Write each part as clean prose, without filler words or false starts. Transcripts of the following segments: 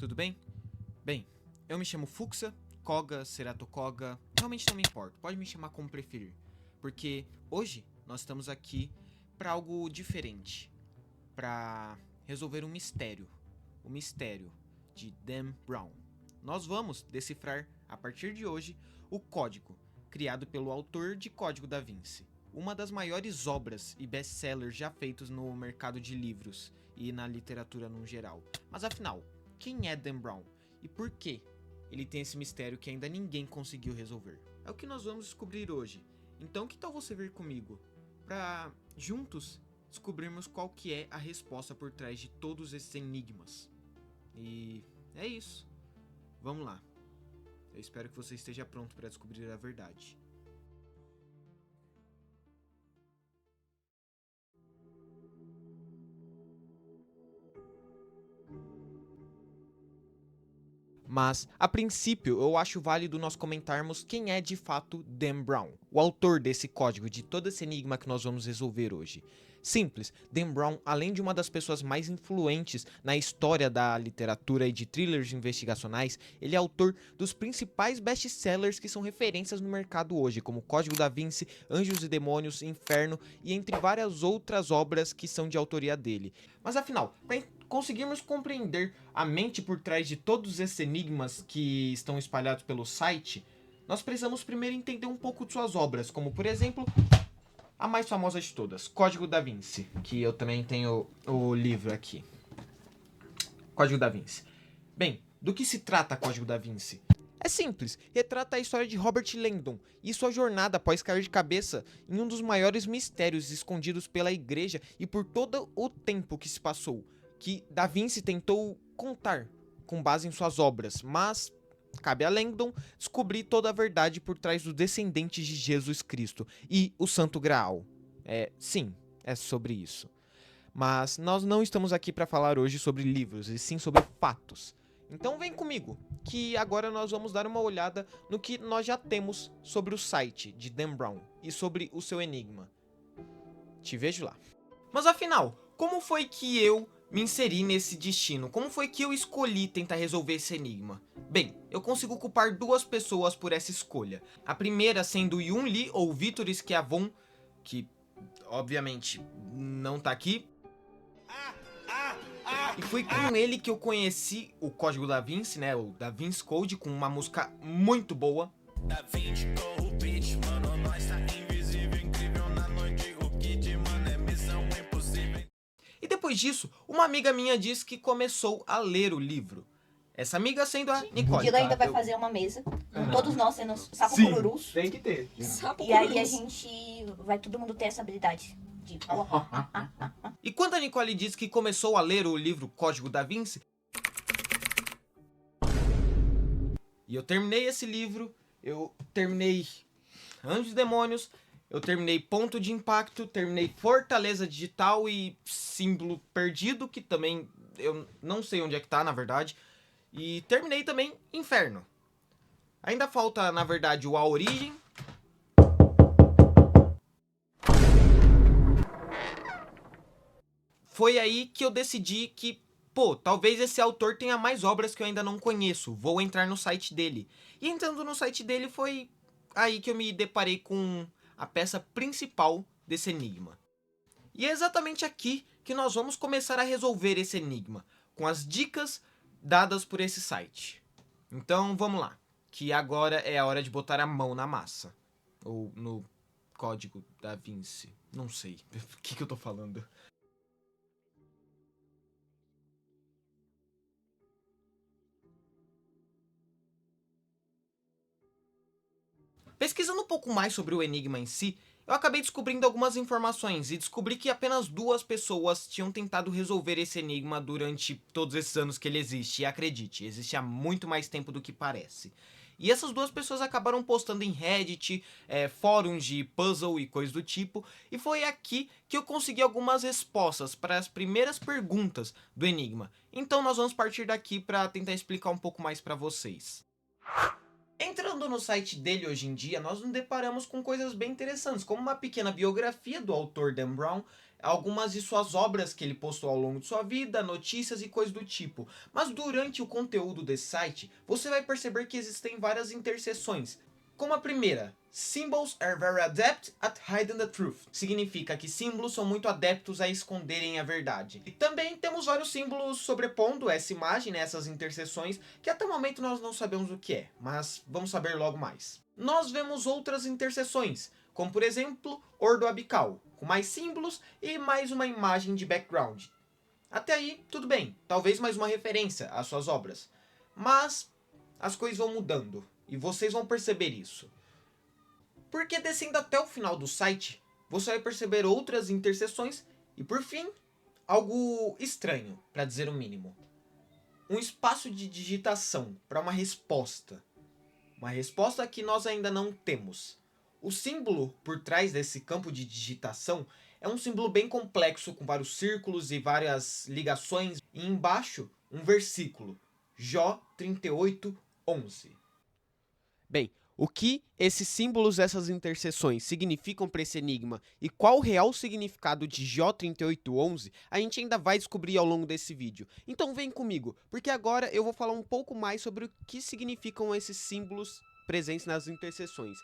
tudo bem? Bem, eu me chamo Fuxa, Koga, Ceratokoga, realmente não me importa, pode me chamar como preferir. Porque hoje nós estamos aqui para algo diferente, para resolver um mistério, o mistério de Dan Brown. Nós vamos decifrar, a partir de hoje, o código, criado pelo autor de Código da Vinci. Uma das maiores obras e best-sellers já feitos no mercado de livros e na literatura no geral. Mas afinal, quem é Dan Brown? E por que ele tem esse mistério que ainda ninguém conseguiu resolver? É o que nós vamos descobrir hoje. Então que tal você vir comigo para juntos descobrirmos qual que é a resposta por trás de todos esses enigmas? E é isso. Vamos lá. Eu espero que você esteja pronto para descobrir a verdade. Mas, a princípio, eu acho válido nós comentarmos quem é de fato Dan Brown, o autor desse código, de todo esse enigma que nós vamos resolver hoje. Simples, Dan Brown, além de uma das pessoas mais influentes na história da literatura e de thrillers investigacionais, ele é autor dos principais best-sellers que são referências no mercado hoje, como Código da Vinci, Anjos e Demônios, Inferno e entre várias outras obras que são de autoria dele. Mas afinal, para conseguirmos compreender a mente por trás de todos esses enigmas que estão espalhados pelo site, nós precisamos primeiro entender um pouco de suas obras, como por exemplo, a mais famosa de todas, Código da Vinci, que eu também tenho o livro aqui. Código da Vinci. Bem, do que se trata Código da Vinci? É simples, retrata a história de Robert Langdon e sua jornada após cair de cabeça em um dos maiores mistérios escondidos pela igreja e por todo o tempo que se passou, que Da Vinci tentou contar com base em suas obras, mas cabe a Langdon descobrir toda a verdade por trás dos descendentes de Jesus Cristo e o Santo Graal. Sim, é sobre isso. Mas nós não estamos aqui para falar hoje sobre livros, e sim sobre fatos. Então vem comigo, que agora nós vamos dar uma olhada no que nós já temos sobre o site de Dan Brown e sobre o seu enigma. Te vejo lá. Mas afinal, como foi que eu me inseri nesse destino? Como foi que eu escolhi tentar resolver esse enigma? Bem, eu consigo culpar duas pessoas por essa escolha. A primeira sendo Yun Li, ou Victor Schiavon, que obviamente não tá aqui. E foi com ele que eu conheci o Código da Vinci, né, o Da Vinci Code, com uma música muito boa. Da Vinci Code, bitch, mano, nós tá invisível, incrível na noite, o kit, mano, é missão impossível. E depois disso, uma amiga minha disse que começou a ler o livro. Essa amiga sendo a Nicole. O Dila ainda vai fazer uma mesa, com todos nós sendo sapo-cururus. Tem que ter. E aí a gente vai todo mundo ter essa habilidade de... E quando a Nicole disse que começou a ler o livro Código da Vinci, e eu terminei esse livro, eu terminei Anjos e Demônios, eu terminei Ponto de Impacto, terminei Fortaleza Digital e Símbolo Perdido, que também eu não sei onde é que tá, na verdade. E terminei também Inferno. Ainda falta, na verdade, o A Origem. Foi aí que eu decidi que, talvez esse autor tenha mais obras que eu ainda não conheço. Vou entrar no site dele. E entrando no site dele foi aí que eu me deparei com a peça principal desse enigma. E é exatamente aqui que nós vamos começar a resolver esse enigma, com as dicas dadas por esse site. Então vamos lá, que agora é a hora de botar a mão na massa. Ou no Código da Vinci. Não sei. O que eu tô falando? Pesquisando um pouco mais sobre o enigma em si, eu acabei descobrindo algumas informações e descobri que apenas duas pessoas tinham tentado resolver esse enigma durante todos esses anos que ele existe. E acredite, existe há muito mais tempo do que parece. E essas duas pessoas acabaram postando em Reddit, fóruns de puzzle e coisas do tipo, e foi aqui que eu consegui algumas respostas para as primeiras perguntas do enigma. Então nós vamos partir daqui para tentar explicar um pouco mais para vocês. Entrando no site dele hoje em dia, nós nos deparamos com coisas bem interessantes, como uma pequena biografia do autor Dan Brown, algumas de suas obras que ele postou ao longo de sua vida, notícias e coisas do tipo. Mas durante o conteúdo desse site, você vai perceber que existem várias interseções. Como a primeira, Symbols are very adept at hiding the truth. Significa que símbolos são muito adeptos a esconderem a verdade. E também temos vários símbolos sobrepondo essa imagem, né, essas interseções, que até o momento nós não sabemos o que é, mas vamos saber logo mais. Nós vemos outras interseções, como por exemplo, ordoabical, com mais símbolos e mais uma imagem de background. Até aí, tudo bem, talvez mais uma referência às suas obras. Mas as coisas vão mudando, e vocês vão perceber isso. Porque descendo até o final do site, você vai perceber outras interseções e, por fim, algo estranho, para dizer o mínimo. Um espaço de digitação para uma resposta. Uma resposta que nós ainda não temos. O símbolo por trás desse campo de digitação é um símbolo bem complexo, com vários círculos e várias ligações. E embaixo, um versículo. Jó 38:11. Bem, o que esses símbolos, essas interseções, significam para esse enigma e qual o real significado de Jó 38:11, a gente ainda vai descobrir ao longo desse vídeo. Então vem comigo, porque agora eu vou falar um pouco mais sobre o que significam esses símbolos presentes nas interseções.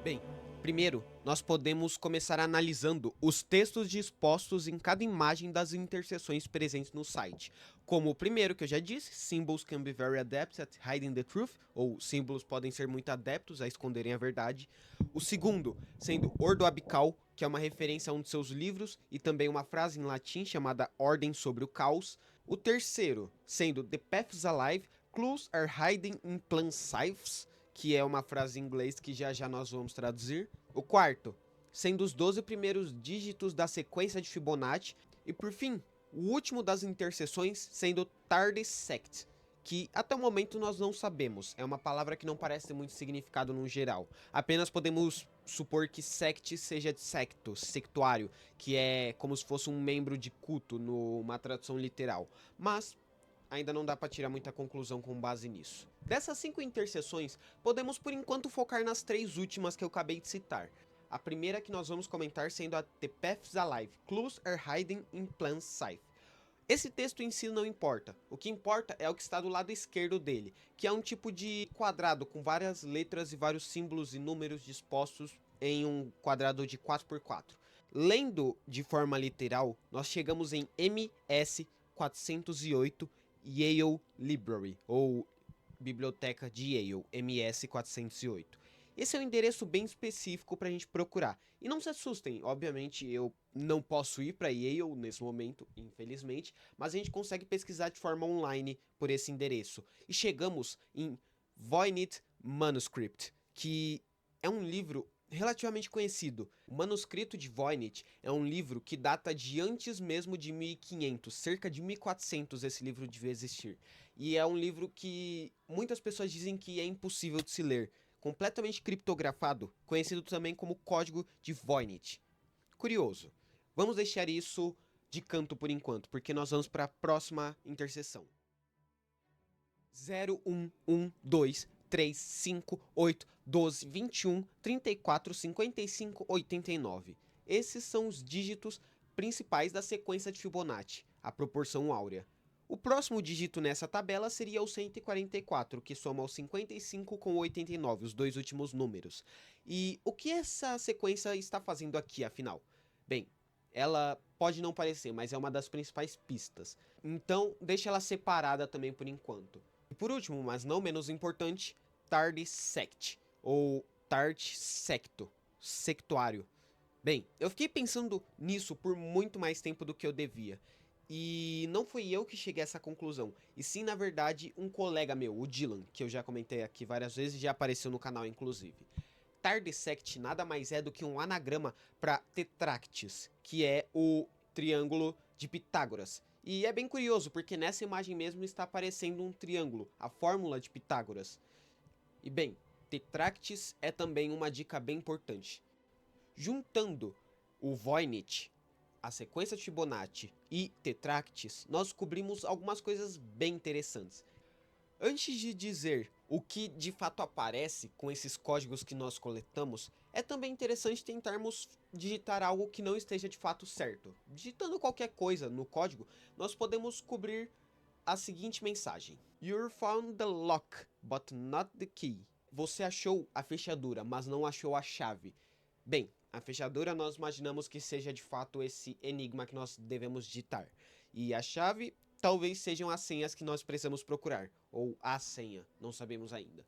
Bem, primeiro, nós podemos começar analisando os textos dispostos em cada imagem das interseções presentes no site. Como o primeiro que eu já disse, symbols can be very adept at hiding the truth, ou símbolos podem ser muito adeptos a esconderem a verdade. O segundo, sendo ordoabical, que é uma referência a um de seus livros e também uma frase em latim chamada Ordem sobre o Caos. O terceiro, sendo the paths alive, clues are hiding in plain sights, que é uma frase em inglês que já já nós vamos traduzir. O quarto, sendo os 12 primeiros dígitos da sequência de Fibonacci. E por fim, o último das interseções sendo tardy sect, que até o momento nós não sabemos. É uma palavra que não parece ter muito significado no geral. Apenas podemos supor que sect seja de secto, sectuário, que é como se fosse um membro de culto numa tradução literal. Mas ainda não dá para tirar muita conclusão com base nisso. Dessas 5 interseções, podemos por enquanto focar nas 3 últimas que eu acabei de citar. A primeira que nós vamos comentar sendo a The Paths Alive, Clues are Hiding in Plain Sight. Esse texto em si não importa, o que importa é o que está do lado esquerdo dele, que é um tipo de quadrado com várias letras e vários símbolos e números dispostos em um quadrado de 4x4. Lendo de forma literal, nós chegamos em MS 408 Yale Library, ou Biblioteca de Yale, MS 408. Esse é um endereço bem específico para a gente procurar. E não se assustem, obviamente eu não posso ir para Yale nesse momento, infelizmente, mas a gente consegue pesquisar de forma online por esse endereço. E chegamos em Voynich Manuscript, que é um livro relativamente conhecido. O Manuscrito de Voynich é um livro que data de antes mesmo de 1500, cerca de 1400 esse livro devia existir. E é um livro que muitas pessoas dizem que é impossível de se ler, completamente criptografado, conhecido também como Código de Voynich. Curioso. Vamos deixar isso de canto por enquanto, porque nós vamos para a próxima interseção. 0112 3, 5, 8, 12, 21, 34, 55, 89. Esses são os dígitos principais da sequência de Fibonacci, a proporção áurea. O próximo dígito nessa tabela seria o 144, que soma o 55 com o 89, os dois últimos números. E o que essa sequência está fazendo aqui, afinal? Bem, ela pode não parecer, mas é uma das principais pistas. Então, deixa ela separada também por enquanto. E por último, mas não menos importante, tardy sect, ou tart secto, sectuário. Bem, eu fiquei pensando nisso por muito mais tempo do que eu devia. E não fui eu que cheguei a essa conclusão, e sim, na verdade, um colega meu, o Dylan, que eu já comentei aqui várias vezes e já apareceu no canal, inclusive. Tardy sect nada mais é do que um anagrama para tetractis, que é o triângulo de Pitágoras. E é bem curioso, porque nessa imagem mesmo está aparecendo um triângulo, a fórmula de Pitágoras. E bem, tetractis é também uma dica bem importante. Juntando o Voynich a sequência de Fibonacci e Tetractis, nós cobrimos algumas coisas bem interessantes. Antes de dizer o que de fato aparece com esses códigos que nós coletamos, é também interessante tentarmos digitar algo que não esteja de fato certo. Digitando qualquer coisa no código, nós podemos cobrir a seguinte mensagem: You found the lock, but not the key. Você achou a fechadura, mas não achou a chave. Bem, a fechadura nós imaginamos que seja de fato esse enigma que nós devemos digitar. E a chave talvez sejam as senhas que nós precisamos procurar. Ou a senha, não sabemos ainda.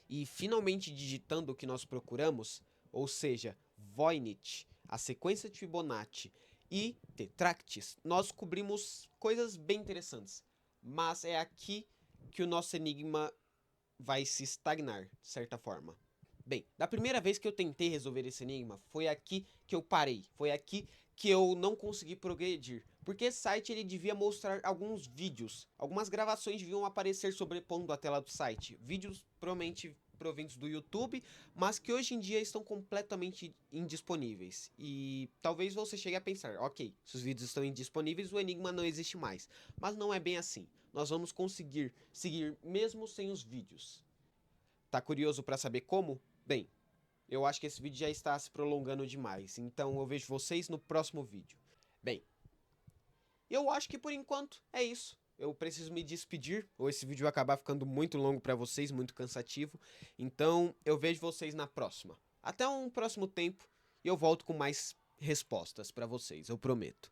E finalmente digitando o que nós procuramos, ou seja, Voynich, a sequência de Fibonacci e Tetractis, nós cobrimos coisas bem interessantes. Mas é aqui que o nosso enigma vai se estagnar, de certa forma. Bem, da primeira vez que eu tentei resolver esse enigma, foi aqui que eu parei. Foi aqui que eu não consegui progredir. Porque esse site ele devia mostrar alguns vídeos. Algumas gravações deviam aparecer sobrepondo a tela do site. Vídeos provavelmente provindos do YouTube, mas que hoje em dia estão completamente indisponíveis. E talvez você chegue a pensar, ok, se os vídeos estão indisponíveis, o enigma não existe mais. Mas não é bem assim. Nós vamos conseguir seguir mesmo sem os vídeos. Tá curioso para saber como? Bem, eu acho que esse vídeo já está se prolongando demais, então eu vejo vocês no próximo vídeo. Bem, eu acho que por enquanto é isso. Eu preciso me despedir, ou esse vídeo vai acabar ficando muito longo para vocês, muito cansativo. Então eu vejo vocês na próxima. Até um próximo tempo e eu volto com mais respostas para vocês, eu prometo.